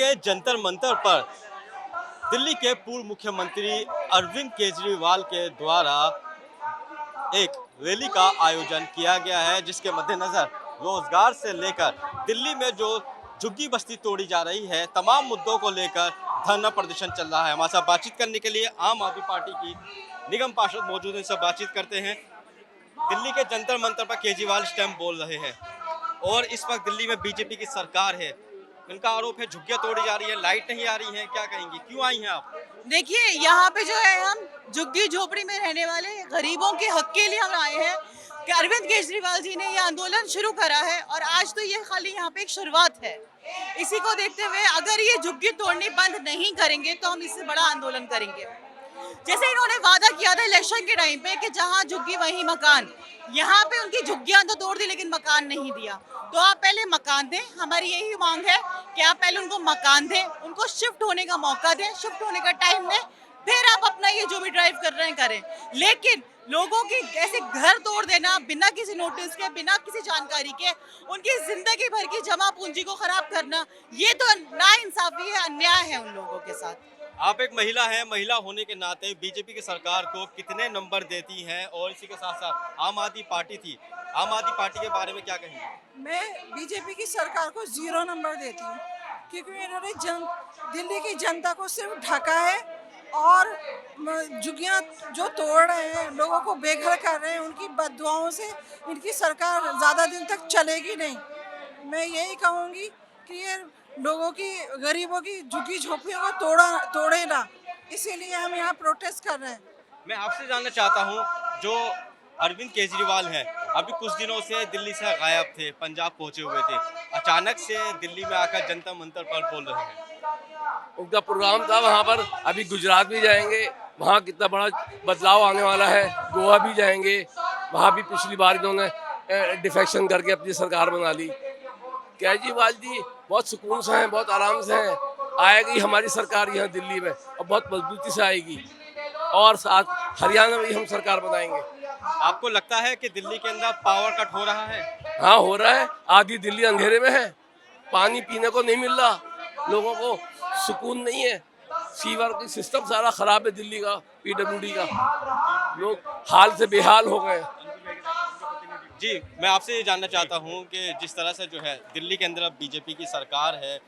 के जंतर मंतर पर दिल्ली के पूर्व मुख्यमंत्री अरविंद केजरीवाल के द्वारा एक रैली का आयोजन किया गया है, जिसके मद्देनजर रोजगार से लेकर दिल्ली में जो झुग्गी बस्ती तोड़ी जा रही है, तमाम मुद्दों को लेकर धरना प्रदर्शन चल रहा है। हमारे साथ बातचीत करने के लिए आम आदमी पार्टी की निगम पार्षद मौजूद हैं, इनसे बातचीत करते हैं। दिल्ली के जंतर मंतर पर केजरीवाल स्टैम्प बोल रहे हैं और इस वक्त दिल्ली में बीजेपी की सरकार है। इनका आरोप है झुग्गियां तोड़ी जा रही है, लाइट नहीं आ रही है। क्या कहेंगी, क्यों आई हैं आप? देखिए, यहाँ पे जो है हम झुग्गी झोपड़ी में रहने वाले गरीबों के हक के लिए हम आए हैं कि अरविंद केजरीवाल जी ने ये आंदोलन शुरू करा है और आज तो ये खाली यहाँ पे एक शुरुआत है। इसी को देखते हुए अगर ये झुग्गी तोड़नी बंद नहीं करेंगे तो हम इससे बड़ा आंदोलन करेंगे। जैसे इन्होंने वादा किया था इलेक्शन के टाइम पे कि जहाँ झुग्गी वहीं मकान, यहाँ पे उनकी झुग्गियां तो तोड़ दी लेकिन मकान नहीं दिया। तो आप पहले मकान दें, हमारी यही मांग है कि आप पहले उनको मकान दें, उनको शिफ्ट होने का मौका दें, शिफ्ट होने का टाइम दें, फिर आप अपना ये जो भी ड्राइव कर रहे हैं करें। लेकिन लोगों की ऐसे घर तोड़ देना बिना किसी नोटिस के, बिना किसी जानकारी के, उनकी जिंदगी भर की जमा पूंजी को खराब करना, ये तो नाइंसाफी है, अन्याय है उन लोगों के साथ। आप एक महिला हैं, महिला होने के नाते बीजेपी की सरकार को कितने नंबर देती हैं? और इसी के साथ साथ आम आदमी पार्टी थी, आम आदमी पार्टी के बारे में क्या कहेंगे? मैं बीजेपी की सरकार को 0 नंबर देती हूँ, क्योंकि इन्होंने दिल्ली की जनता को सिर्फ ढका है और झुग्गियाँ जो तोड़ रहे हैं, लोगों को बेघर कर रहे हैं, उनकी बददुआओं से इनकी सरकार ज़्यादा दिन तक चलेगी नहीं। मैं यही कहूँगी कि ये लोगों की, गरीबों की झुग्गी झोपड़ियों को तोड़े ना, इसीलिए हम यहाँ प्रोटेस्ट कर रहे हैं। मैं आपसे जानना चाहता हूँ, जो अरविंद केजरीवाल हैं, अभी कुछ दिनों से दिल्ली से गायब थे, पंजाब पहुंचे हुए थे, अचानक से दिल्ली में आकर जंतर मंतर पर बोल रहे हैं। उनका प्रोग्राम था वहाँ पर, अभी गुजरात भी जाएंगे, वहाँ कितना बड़ा बदलाव आने वाला है। गोवा भी जाएंगे, वहाँ भी पिछली बार इन्होंने डिफेक्शन करके अपनी सरकार बना ली। केजरीवाल जी बहुत सुकून से हैं, बहुत आराम से हैं। आएगी हमारी सरकार यहाँ दिल्ली में और बहुत मजबूती से आएगी, और साथ हरियाणा में भी हम सरकार बनाएंगे। आपको लगता है कि दिल्ली के अंदर पावर कट हो रहा है? हाँ, हो रहा है। आधी दिल्ली अंधेरे में है, पानी पीने को नहीं मिल रहा, लोगों को सुकून नहीं है, सीवर की सिस्टम सारा खराब है दिल्ली का, पीडब्ल्यूडी का, लोग हाल से बेहाल हो गए। जी, मैं आपसे ये जानना चाहता हूँ कि जिस तरह से जो है दिल्ली के अंदर अब बीजेपी की सरकार है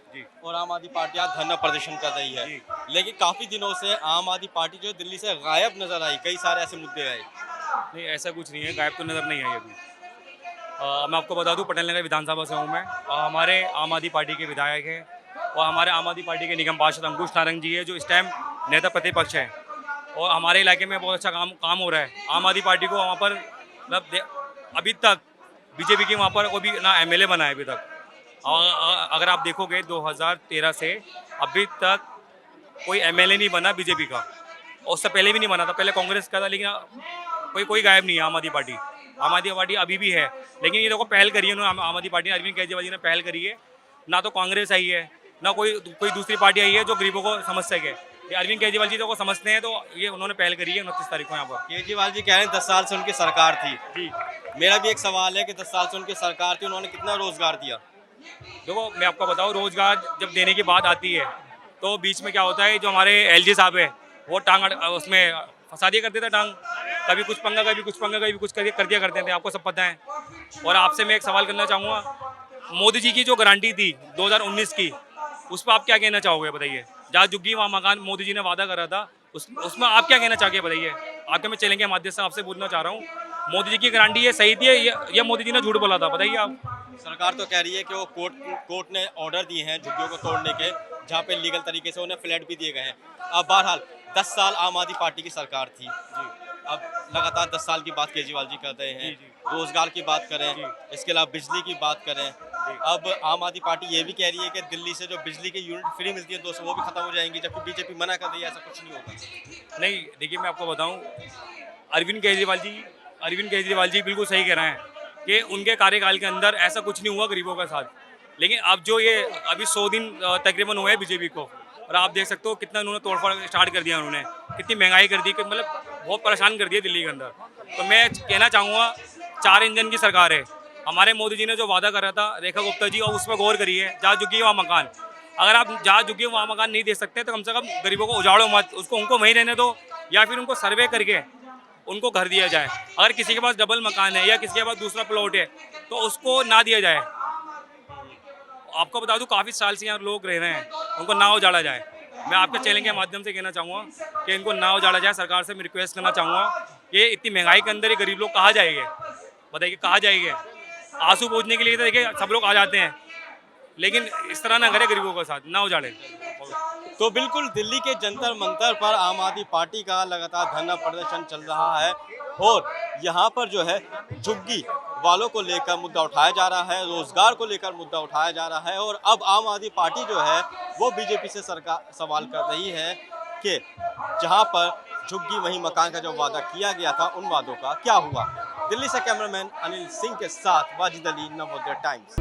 और आम आदमी पार्टी आज धरना प्रदर्शन कर रही है, लेकिन काफ़ी दिनों से आम आदमी पार्टी जो है दिल्ली से गायब नजर आई, कई सारे ऐसे मुद्दे आए। नहीं, ऐसा कुछ नहीं है, गायब तो नज़र नहीं आई अभी। मैं आपको बता दूं, पटेल नगर विधानसभा से हूँ मैं, और हमारे आम आदमी पार्टी के विधायक हैं और हमारे आम आदमी पार्टी के निगम पार्षद अंकुश नारंग जी है, जो इस टाइम नेता प्रतिपक्ष है, और हमारे इलाके में बहुत अच्छा काम हो रहा है। आम आदमी पार्टी को वहाँ पर मतलब अभी तक बीजेपी की वहाँ पर कोई भी ना एमएलए बना है अभी तक। अगर आप देखोगे 2013 से अभी तक कोई एमएलए नहीं बना बीजेपी का, और उससे पहले भी नहीं बना था, पहले कांग्रेस का था, लेकिन कोई गायब नहीं है आम आदमी पार्टी। आम आदमी पार्टी अभी भी है, लेकिन ये देखो पहल करी है उन्होंने, आम आदमी पार्टी अरविंद केजरीवाल जी ने पहल करी है। ना तो कांग्रेस आई है, ना कोई दूसरी पार्टी आई है जो गरीबों को समझ सके। ये अरविंद केजरीवाल जी को समझते हैं, तो ये उन्होंने पहल करी है 29 तारीख को यहाँ पर। केजरीवाल जी कह रहे हैं 10 साल से उनकी सरकार थी। जी, मेरा भी एक सवाल है कि 10 साल से उनकी सरकार थी, उन्होंने कितना रोजगार दिया? देखो मैं आपको बताऊँ, रोजगार जब देने की बात आती है तो बीच में क्या होता है, जो हमारे एलजी साहब है वो टांग उसमें फंसा दिया करते थे, टांग कभी कुछ पंगा कभी कुछ पंगा कभी कुछ कर दिया करते थे, आपको सब पता है। और आपसे मैं एक सवाल करना चाहूँगा, मोदी जी की जो गारंटी थी 2019 की, उस पर आप क्या कहना चाहोगे बताइए? जहाँ झुग्गी वहाँ मकान मोदी जी ने वादा करा था, उसमें आप क्या कहना चाहोगे बताइए? आपके मैं चैनल के माध्यम से आपसे पूछना चाह रहा हूँ, मोदी जी की गारंटी ये सही थी या मोदी जी ने झूठ बोला था, बताइए आप। सरकार तो कह रही है कि वो कोर्ट ने ऑर्डर दिए हैं झुग्गियों को तोड़ने के, जहाँ पे लीगल तरीके से उन्हें फ्लैट भी दिए गए हैं। अब बहरहाल 10 साल आम आदमी पार्टी की सरकार थी जी, अब लगातार 10 साल की बात केजरीवाल जी कर रहे हैं, रोजगार की बात करें, इसके अलावा बिजली की बात करें। अब आम आदमी पार्टी ये भी कह रही है कि दिल्ली से जो बिजली की यूनिट फ्री मिलती है 200, वो भी खत्म हो जाएंगी, जबकि बीजेपी मना कर रही है ऐसा कुछ नहीं होगा। नहीं, देखिए मैं आपको बताऊं, अरविंद केजरीवाल जी बिल्कुल सही कह रहे हैं कि उनके कार्यकाल के अंदर ऐसा कुछ नहीं हुआ गरीबों के साथ। लेकिन अब जो ये अभी 100 दिन तकरीबन हुए हैं बीजेपी को, और आप देख सकते हो कितना उन्होंने तोड़फोड़ स्टार्ट कर दिया, उन्होंने कितनी महंगाई कर दी कि मतलब बहुत परेशान कर दिया दिल्ली के अंदर। तो मैं कहना चाहूँगा, 4 इंजन की सरकार है, हमारे मोदी जी ने जो वादा करा था रेखा गुप्ता जी, और उस पर गौर करिए, जहाँ झुग्गी वहाँ मकान, अगर आप जहाँ झुग्गी वहाँ मकान नहीं दे सकते तो कम से कम गरीबों को उजाड़ो मत, उसको उनको वहीं रहने दो, या फिर उनको सर्वे करके उनको घर दिया जाए। अगर किसी के पास डबल मकान है या किसी के पास दूसरा प्लॉट है तो उसको ना दिया जाए। आपको बता दूं काफ़ी साल से यहाँ लोग रह रहे हैं, उनको ना उजाड़ा जाए। मैं आपके चैनल के माध्यम से कहना चाहूँगा कि इनको ना उजाड़ा जाए। सरकार से मैं रिक्वेस्ट करना चाहूँगा कि इतनी महंगाई के अंदर ही गरीब लोग कहाँ जाएंगे, बताइए कहाँ जाएंगे। आंसू पोंछने के लिए तो देखिए सब लोग आ जाते हैं, लेकिन इस तरह ना करें गरीबों के साथ, ना उजाड़े। तो बिल्कुल दिल्ली के जंतर मंतर पर आम आदमी पार्टी का लगातार धरना प्रदर्शन चल रहा है और यहाँ पर जो है झुग्गी वालों को लेकर मुद्दा उठाया जा रहा है, रोजगार को लेकर मुद्दा उठाया जा रहा है। और अब आम आदमी पार्टी जो है वो बीजेपी से सरकार सवाल कर रही है कि जहाँ पर झुग्गी वहीं मकान का जो वादा किया गया था उन वादों का क्या हुआ। दिल्ली से कैमरामैन अनिल सिंह के साथ वाजिद अली, नवोदय टाइम्स।